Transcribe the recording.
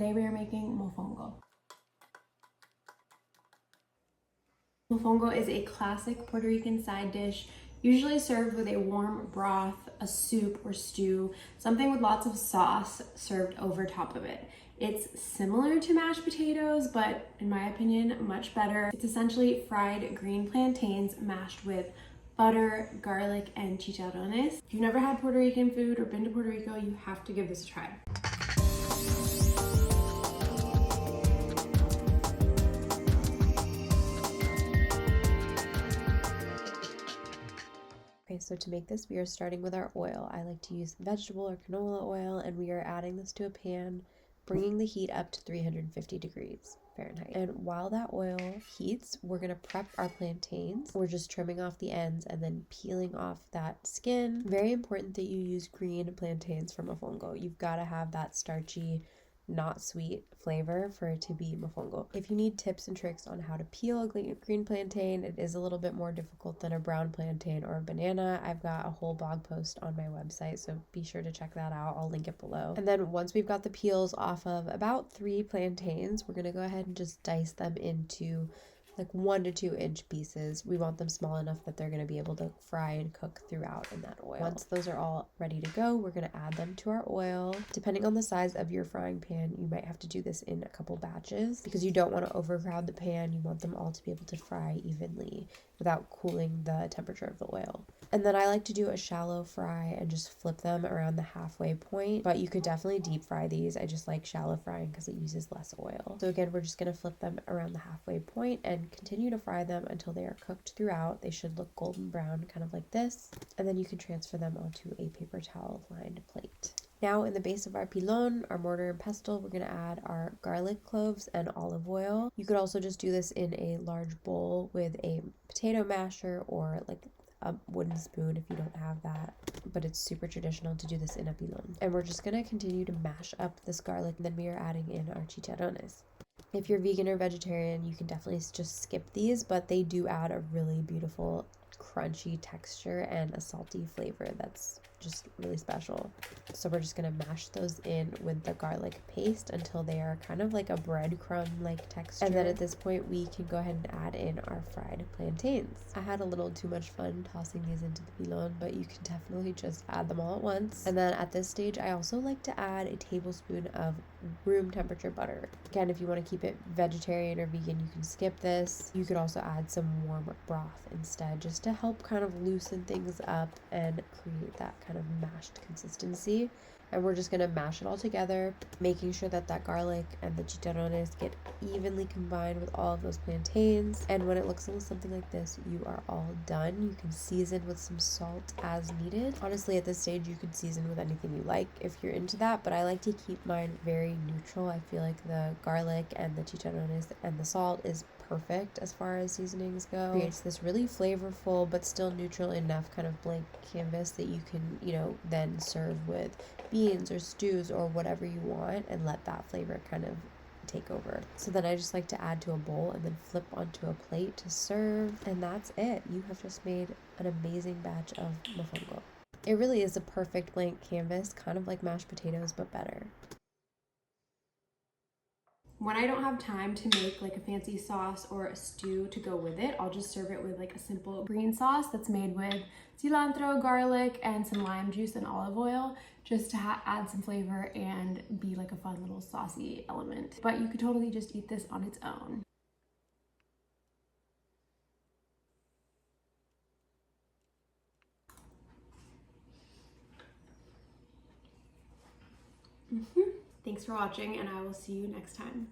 Today we are making mofongo. Mofongo is a classic Puerto Rican side dish, usually served with a warm broth, a soup or stew, something with lots of sauce served over top of it. It's similar to mashed potatoes, but in my opinion, much better. It's essentially fried green plantains mashed with butter, garlic, and chicharrones. If you've never had Puerto Rican food or been to Puerto Rico, you have to give this a try. Okay, so to make this, we are starting with our oil. I like to use vegetable or canola oil, and we are adding this to a pan, bringing the heat up to 350 degrees Fahrenheit. And while that oil heats, we're gonna prep our plantains. We're just trimming off the ends and then peeling off that skin. Very important that you use green plantains for mofongo. You've gotta have that starchy, not sweet flavor for it to be mofongo. If you need tips and tricks on how to peel a green plantain, it is a little bit more difficult than a brown plantain or a banana. I've got a whole blog post on my website, so be sure to check that out. I'll link it below. And then once we've got the peels off of about 3 plantains, we're gonna go ahead and just dice them into like 1 to 2 inch pieces. We want them small enough that they're going to be able to fry and cook throughout in that oil. Once those are all ready to go, we're going to add them to our oil. Depending on the size of your frying pan, you might have to do this in a couple batches because you don't want to overcrowd the pan. You want them all to be able to fry evenly without cooling the temperature of the oil. And then I like to do a shallow fry and just flip them around the halfway point, but you could definitely deep fry these. I just like shallow frying because it uses less oil. So again, we're just going to flip them around the halfway point and continue to fry them until they are cooked throughout. They should look golden brown, kind of like this. And then you can transfer them onto a paper towel lined plate. Now in the base of our pilon, our mortar and pestle, we're going to add our garlic cloves and olive oil. You could also just do this in a large bowl with a potato masher or like a wooden spoon if you don't have that, but it's super traditional to do this in a pilon. And we're just going to continue to mash up this garlic, and then we are adding in our chicharrones. If you're vegan or vegetarian, you can definitely just skip these, but they do add a really beautiful crunchy texture and a salty flavor that's just really special. So we're just gonna mash those in with the garlic paste until they are kind of like a breadcrumb like texture. And then at this point we can go ahead and add in our fried plantains. I had a little too much fun tossing these into the pilon, but you can definitely just add them all at once. And then at this stage I also like to add a tablespoon of room temperature butter. Again, if you want to keep it vegetarian or vegan, you can skip this. You could also add some warm broth instead, just to help kind of loosen things up and create that kind of mashed consistency. And we're just going to mash it all together, making sure that that garlic and the chicharrones get evenly combined with all of those plantains. And when it looks a little something like this, you are all done. You can season with some salt as needed. Honestly, at this stage, you can season with anything you like if you're into that, but I like to keep mine very neutral. I feel like the garlic and the chicharrones and the salt is perfect as far as seasonings go. Creates this really flavorful but still neutral enough kind of blank canvas that you can, then serve with beans or stews or whatever you want and let that flavor kind of take over. So then I just like to add to a bowl and then flip onto a plate to serve, and that's it. You have just made an amazing batch of mofongo. It really is a perfect blank canvas, kind of like mashed potatoes but better. When I don't have time to make like a fancy sauce or a stew to go with it, I'll just serve it with like a simple green sauce that's made with cilantro, garlic, and some lime juice and olive oil, just to add some flavor and be like a fun little saucy element. But you could totally just eat this on its own. Thanks for watching, and I will see you next time.